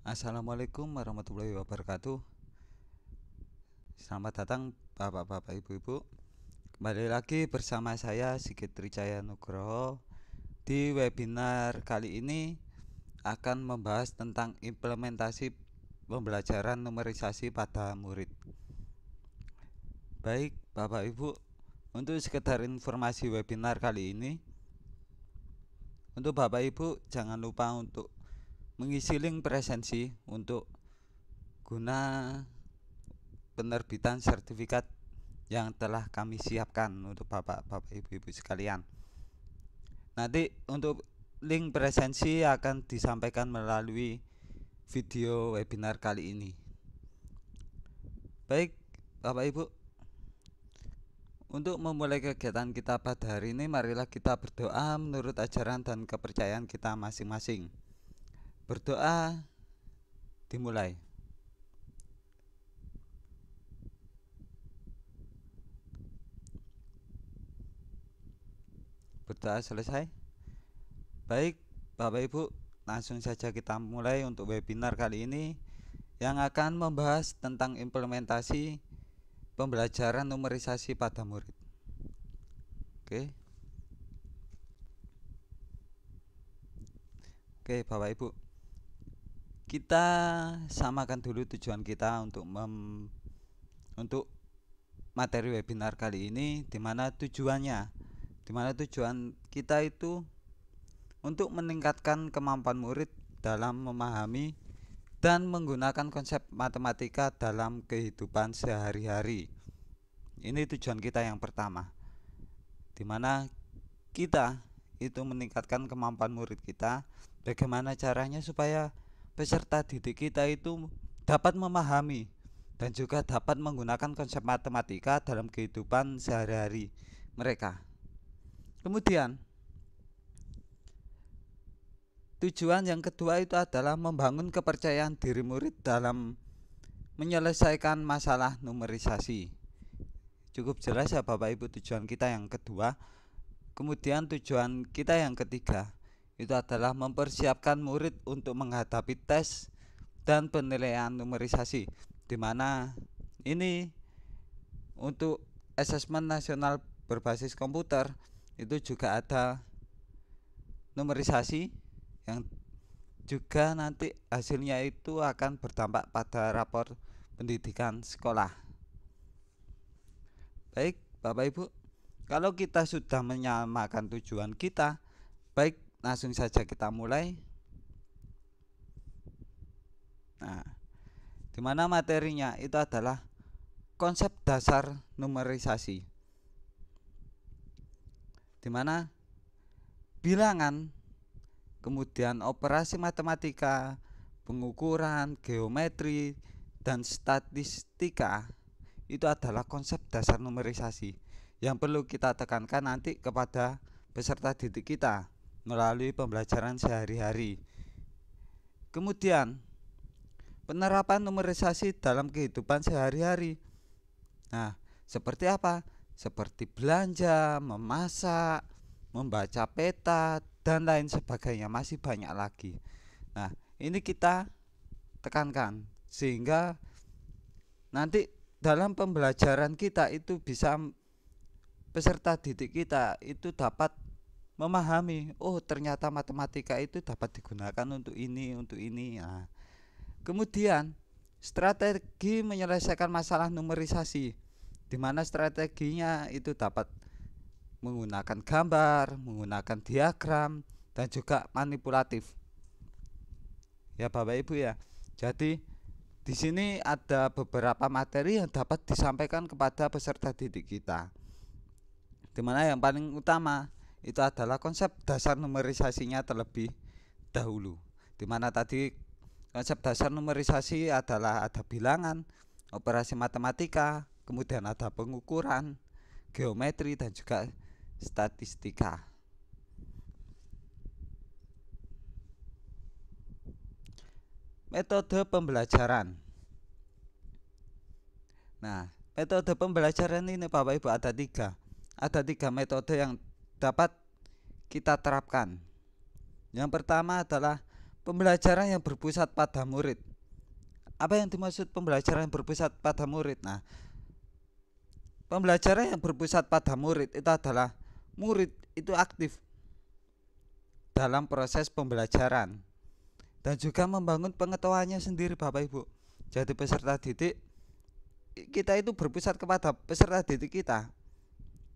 Assalamualaikum warahmatullahi wabarakatuh. Selamat datang Bapak-bapak, Ibu-ibu. Kembali lagi bersama saya Sigit Trijaya Nugroho. Di webinar kali ini akan membahas tentang implementasi pembelajaran numerisasi pada murid. Baik Bapak Ibu, untuk sekedar informasi webinar kali ini, untuk Bapak Ibu jangan lupa untuk mengisi link presensi untuk guna penerbitan sertifikat yang telah kami siapkan untuk Bapak-bapak, Ibu-ibu sekalian. Nanti untuk link presensi akan disampaikan melalui video webinar kali ini. Baik Bapak Ibu, untuk memulai kegiatan kita pada hari ini, marilah kita berdoa menurut ajaran dan kepercayaan kita masing-masing. Berdoa dimulai. Berdoa selesai. Baik Bapak Ibu, langsung saja kita mulai untuk webinar kali ini yang akan membahas tentang implementasi pembelajaran numerisasi pada murid. Oke Bapak Ibu, kita samakan dulu tujuan kita untuk materi webinar kali ini, dimana tujuan kita itu untuk meningkatkan kemampuan murid dalam memahami dan menggunakan konsep matematika dalam kehidupan sehari-hari. Ini tujuan kita yang pertama, dimana kita itu meningkatkan kemampuan murid kita. Bagaimana caranya supaya peserta didik kita itu dapat memahami dan juga dapat menggunakan konsep matematika dalam kehidupan sehari-hari mereka. Kemudian tujuan yang kedua itu adalah membangun kepercayaan diri murid dalam menyelesaikan masalah numerisasi. Cukup jelas ya Bapak Ibu tujuan kita yang kedua. Kemudian tujuan kita yang ketiga itu adalah mempersiapkan murid untuk menghadapi tes dan penilaian numerisasi, dimana ini untuk asesmen nasional berbasis komputer itu juga ada numerisasi yang juga nanti hasilnya itu akan berdampak pada rapor pendidikan sekolah. Baik Bapak Ibu, kalau kita sudah menyamakan tujuan kita, baik langsung saja kita mulai. Nah, dimana materinya itu adalah konsep dasar numerisasi, dimana bilangan, kemudian operasi matematika, pengukuran, geometri, dan statistika itu adalah konsep dasar numerisasi yang perlu kita tekankan nanti kepada peserta didik kita melalui pembelajaran sehari-hari. Kemudian penerapan numerisasi dalam kehidupan sehari-hari. Nah, seperti apa? Seperti belanja, memasak, membaca peta, dan lain sebagainya, masih banyak lagi. Nah, ini kita tekankan sehingga nanti dalam pembelajaran kita itu bisa peserta didik kita itu dapat memahami, oh ternyata matematika itu dapat digunakan untuk ini. Nah, kemudian strategi menyelesaikan masalah numerisasi, di mana strateginya itu dapat menggunakan gambar, menggunakan diagram, dan juga manipulatif. Ya Bapak Ibu ya. Jadi di sini ada beberapa materi yang dapat disampaikan kepada peserta didik kita, dimana yang paling utama itu adalah konsep dasar numerisasinya terlebih dahulu, dimana tadi konsep dasar numerisasi adalah ada bilangan, operasi matematika, kemudian ada pengukuran, geometri, dan juga statistika. Metode pembelajaran. Nah, metode pembelajaran ini Bapak Ibu ada tiga metode yang dapat kita terapkan. Yang pertama adalah pembelajaran yang berpusat pada murid. Apa yang dimaksud pembelajaran yang berpusat pada murid? Nah, pembelajaran yang berpusat pada murid itu adalah murid itu aktif dalam proses pembelajaran dan juga membangun pengetahuannya sendiri, Bapak Ibu. Jadi peserta didik kita itu berpusat kepada peserta didik kita,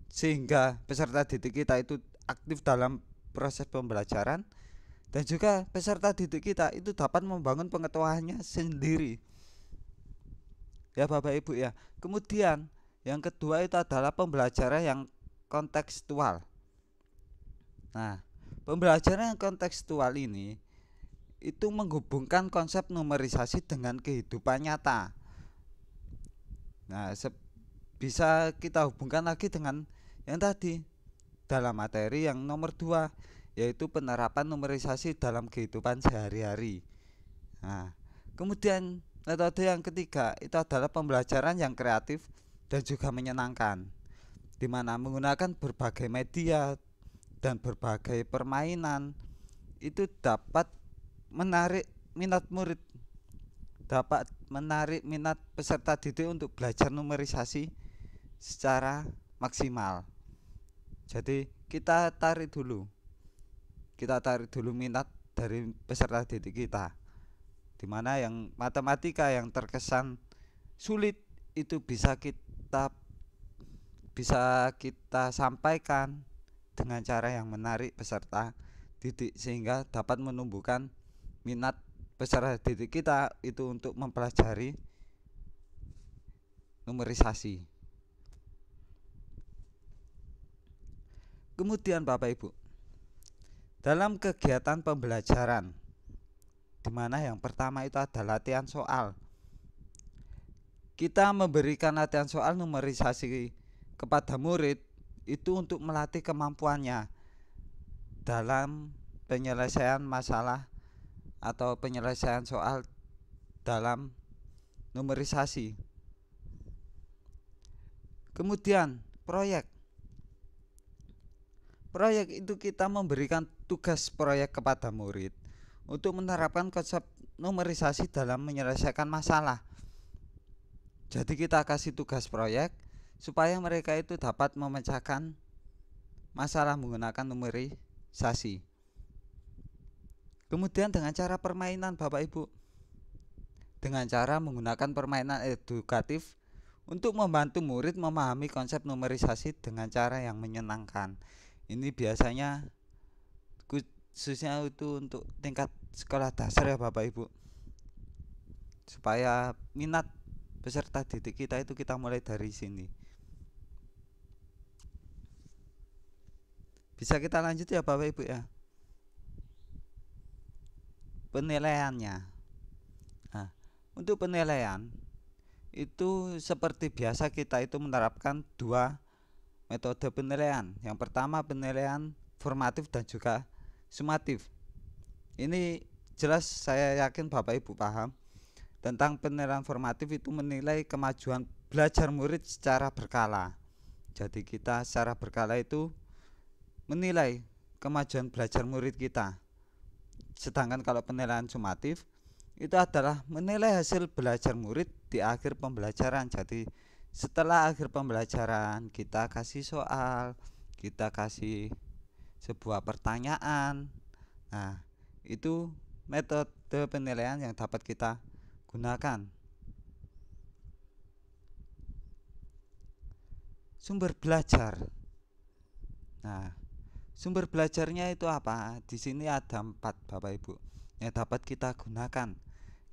sehingga peserta didik kita itu aktif dalam proses pembelajaran dan juga peserta didik kita itu dapat membangun pengetahuannya sendiri, ya Bapak Ibu ya. Kemudian yang kedua itu adalah pembelajaran yang kontekstual. Nah, pembelajaran yang kontekstual ini itu menghubungkan konsep numerisasi dengan kehidupan nyata. Nah, bisa kita hubungkan lagi dengan yang tadi dalam materi yang nomor 2, yaitu penerapan numerisasi dalam kehidupan sehari-hari. Nah, kemudian metode yang ketiga itu adalah pembelajaran yang kreatif dan juga menyenangkan, di mana menggunakan berbagai media dan berbagai permainan itu dapat menarik minat murid, dapat menarik minat peserta didik untuk belajar numerisasi secara maksimal. Jadi kita tarik dulu minat dari peserta didik kita, dimana yang matematika yang terkesan sulit itu bisa kita sampaikan dengan cara yang menarik peserta didik, sehingga dapat menumbuhkan minat peserta didik kita itu untuk mempelajari numerisasi. Kemudian Bapak Ibu, dalam kegiatan pembelajaran, dimana yang pertama itu adalah latihan soal, kita memberikan latihan soal numerisasi kepada murid itu untuk melatih kemampuannya dalam penyelesaian masalah atau penyelesaian soal dalam numerisasi. Kemudian proyek itu kita memberikan tugas proyek kepada murid untuk menerapkan konsep numerisasi dalam menyelesaikan masalah. Jadi kita kasih tugas proyek supaya mereka itu dapat memecahkan masalah menggunakan numerisasi. Kemudian dengan cara permainan Bapak Ibu, dengan cara menggunakan permainan edukatif untuk membantu murid memahami konsep numerisasi dengan cara yang menyenangkan. Ini biasanya khususnya itu untuk tingkat sekolah dasar ya Bapak Ibu, supaya minat peserta didik kita itu kita mulai dari sini. Bisa kita lanjut ya Bapak Ibu ya. Penilaiannya. Nah, untuk penilaian itu seperti biasa kita itu menerapkan 2 metode penilaian. Yang pertama penilaian formatif dan juga sumatif. Ini jelas saya yakin Bapak Ibu paham tentang penilaian formatif itu menilai kemajuan belajar murid secara berkala. Jadi kita secara berkala itu menilai kemajuan belajar murid kita. Sedangkan kalau penilaian sumatif itu adalah menilai hasil belajar murid di akhir pembelajaran. Jadi setelah akhir pembelajaran kita kasih soal, kita kasih sebuah pertanyaan. Nah, itu metode penilaian yang dapat kita gunakan. Sumber belajar. Nah, sumber belajarnya itu apa? Di sini ada 4 Bapak Ibu yang dapat kita gunakan.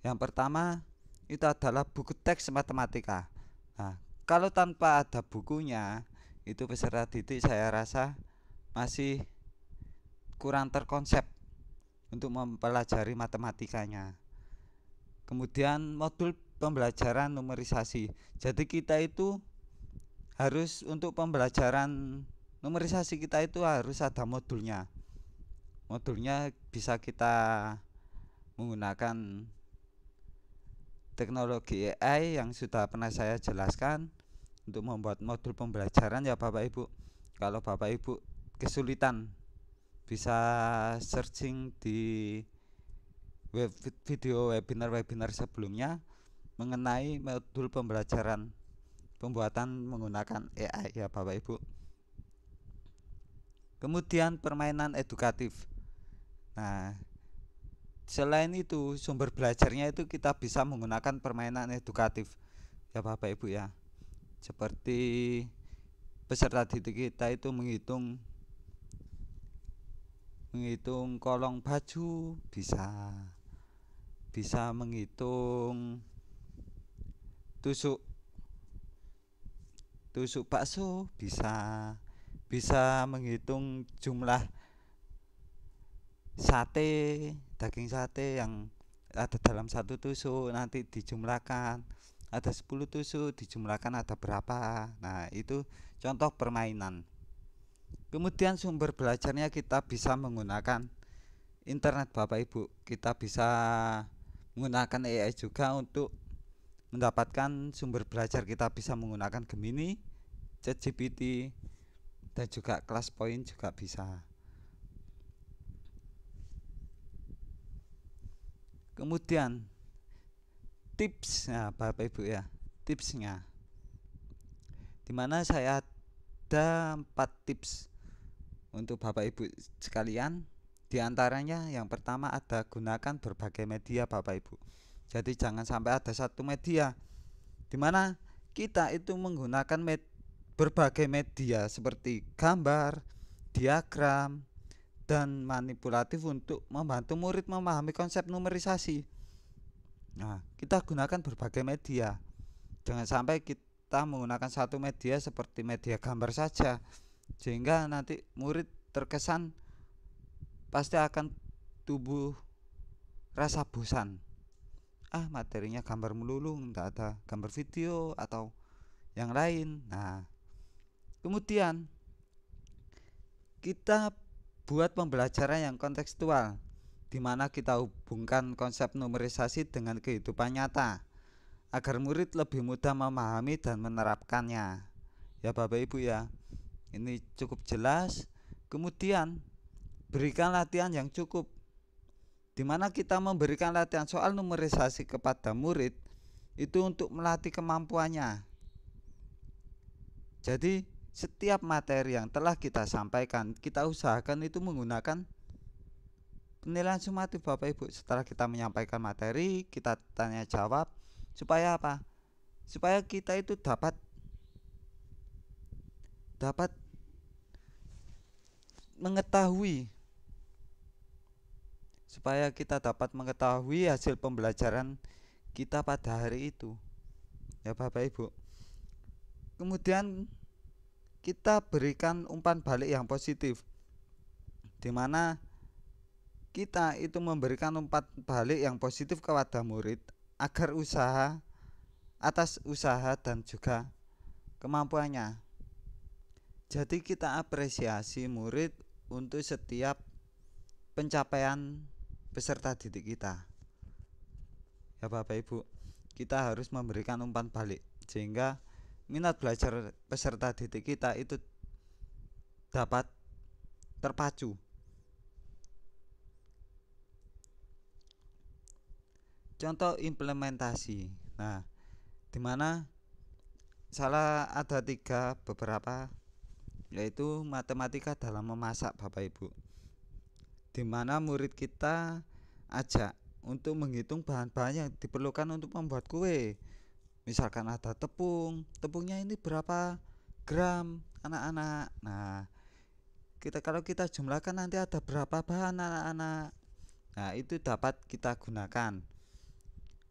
Yang pertama itu adalah buku teks matematika. Nah, kalau tanpa ada bukunya, itu peserta didik saya rasa masih kurang terkonsep untuk mempelajari matematikanya. Kemudian modul pembelajaran numerisasi. Jadi kita itu harus untuk pembelajaran numerisasi kita itu harus ada modulnya. Modulnya bisa kita menggunakan teknologi AI yang sudah pernah saya jelaskan untuk membuat modul pembelajaran ya Bapak Ibu. Kalau Bapak Ibu kesulitan bisa searching di video webinar sebelumnya mengenai modul pembelajaran pembuatan menggunakan AI ya Bapak Ibu. Kemudian permainan edukatif. Nah, selain itu sumber belajarnya itu kita bisa menggunakan permainan edukatif ya Bapak Ibu ya. Seperti peserta didik kita itu menghitung kolong baju, bisa menghitung tusuk bakso, bisa menghitung jumlah daging sate yang ada dalam satu tusuk, nanti dijumlahkan ada 10 tusuk, dijumlahkan ada berapa. Nah, itu contoh permainan. Kemudian sumber belajarnya kita bisa menggunakan internet Bapak Ibu. Kita bisa menggunakan AI juga untuk mendapatkan sumber belajar. Kita bisa menggunakan Gemini, ChatGPT, dan juga ClassPoint juga bisa. Kemudian tipsnya Bapak Ibu ya, tipsnya dimana saya ada 4 tips untuk Bapak Ibu sekalian. Di antaranya yang pertama ada gunakan berbagai media Bapak Ibu. Jadi jangan sampai ada satu media dimana kita itu menggunakan berbagai media seperti gambar, diagram, dan manipulatif untuk membantu murid memahami konsep numerisasi. Nah, kita gunakan berbagai media. Jangan sampai kita menggunakan satu media seperti media gambar saja, sehingga nanti murid terkesan pasti akan tumbuh rasa bosan. Materinya gambar melulu, tidak ada gambar video atau yang lain. Nah, kemudian kita buat pembelajaran yang kontekstual, di mana kita hubungkan konsep numerisasi dengan kehidupan nyata agar murid lebih mudah memahami dan menerapkannya. Ya Bapak Ibu ya, ini cukup jelas. Kemudian berikan latihan yang cukup, di mana kita memberikan latihan soal numerisasi kepada murid itu untuk melatih kemampuannya. Jadi setiap materi yang telah kita sampaikan, kita usahakan itu menggunakan penilaian sumatif Bapak Ibu. Setelah kita menyampaikan materi, kita tanya jawab. Supaya apa? Supaya kita itu dapat mengetahui, hasil pembelajaran kita pada hari itu ya Bapak Ibu. Kemudian kita berikan umpan balik yang positif, di mana kita itu memberikan umpan balik yang positif kepada murid agar atas usaha dan juga kemampuannya. Jadi kita apresiasi murid untuk setiap pencapaian peserta didik kita. Ya Bapak Ibu, kita harus memberikan umpan balik sehingga minat belajar peserta didik kita itu dapat terpacu. Contoh implementasi. Nah, dimana ada beberapa, yaitu matematika dalam memasak Bapak Ibu, dimana murid kita ajak untuk menghitung bahan-bahan yang diperlukan untuk membuat kue. Misalkan ada tepungnya ini berapa gram anak-anak. Nah, kalau kita jumlahkan nanti ada berapa bahan anak-anak. Nah, itu dapat kita gunakan.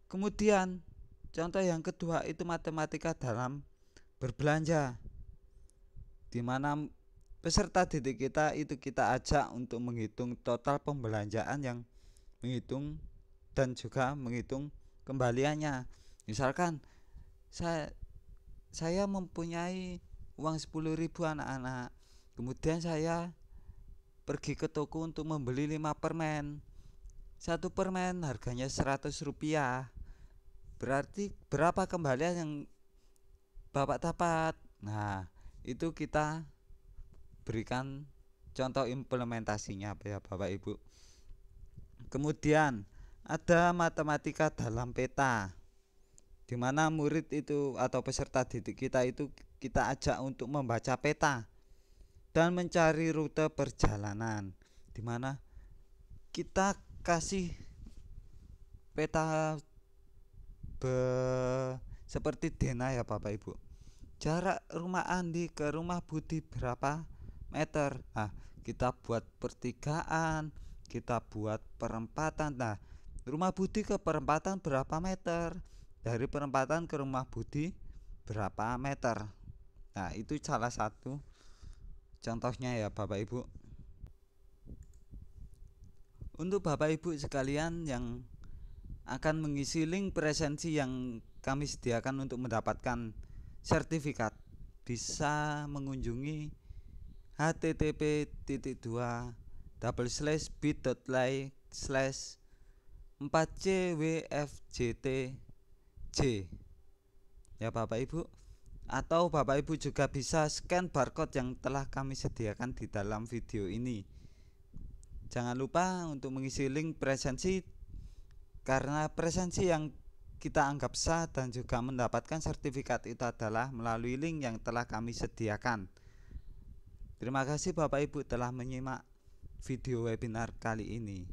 Kemudian contoh yang kedua itu matematika dalam berbelanja, di mana peserta didik kita itu kita ajak untuk menghitung total pembelanjaan yang menghitung dan juga menghitung kembaliannya. Misalkan saya mempunyai uang 10.000 anak-anak, kemudian saya pergi ke toko untuk membeli 5 permen. Satu permen harganya 100 rupiah. Berarti berapa kembalian yang Bapak dapat? Nah, itu kita berikan contoh implementasinya ya Bapak Ibu. Kemudian Ada matematika dalam peta, di mana murid itu atau peserta didik kita itu kita ajak untuk membaca peta dan mencari rute perjalanan, di mana kita kasih peta seperti Dena ya Bapak Ibu. Jarak rumah Andi ke rumah Budi berapa meter? Nah, kita buat pertigaan, kita buat perempatan. Nah, rumah Budi ke perempatan berapa meter? Dari perempatan ke rumah Budi berapa meter? Nah, itu salah satu contohnya ya Bapak Ibu. Untuk Bapak Ibu sekalian yang akan mengisi link presensi yang kami sediakan untuk mendapatkan sertifikat, bisa mengunjungi http://bit.ly/4cwfjtj ya Bapak Ibu. Atau Bapak Ibu juga bisa scan barcode yang telah kami sediakan di dalam video ini. Jangan lupa untuk mengisi link presensi, karena presensi yang kita anggap sah dan juga mendapatkan sertifikat itu adalah melalui link yang telah kami sediakan. Terima kasih Bapak Ibu telah menyimak video webinar kali ini.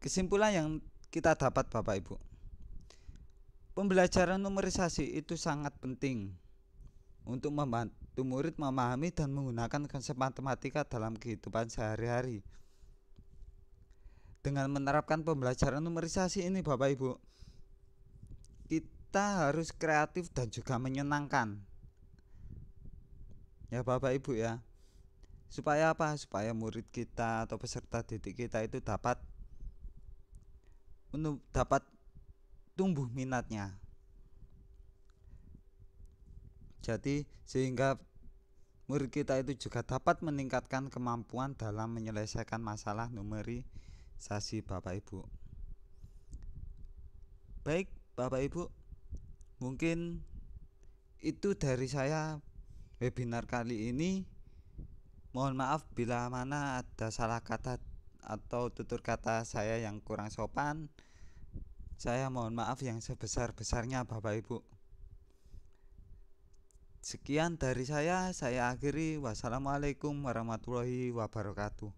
Kesimpulan yang kita dapat Bapak Ibu, pembelajaran numerisasi itu sangat penting untuk membantu murid memahami dan menggunakan konsep matematika dalam kehidupan sehari-hari. Dengan menerapkan pembelajaran numerisasi ini Bapak Ibu, kita harus kreatif dan juga menyenangkan ya Bapak Ibu ya. Supaya apa? Supaya murid kita atau peserta didik kita itu dapat tumbuh minatnya. Jadi sehingga murid kita itu juga dapat meningkatkan kemampuan dalam menyelesaikan masalah numerisasi Bapak Ibu. Baik Bapak Ibu, mungkin itu dari saya webinar kali ini. Mohon maaf bila mana ada salah kata atau tutur kata saya yang kurang sopan. Saya mohon maaf yang sebesar-besarnya Bapak Ibu. Sekian dari saya akhiri. Wassalamualaikum warahmatullahi wabarakatuh.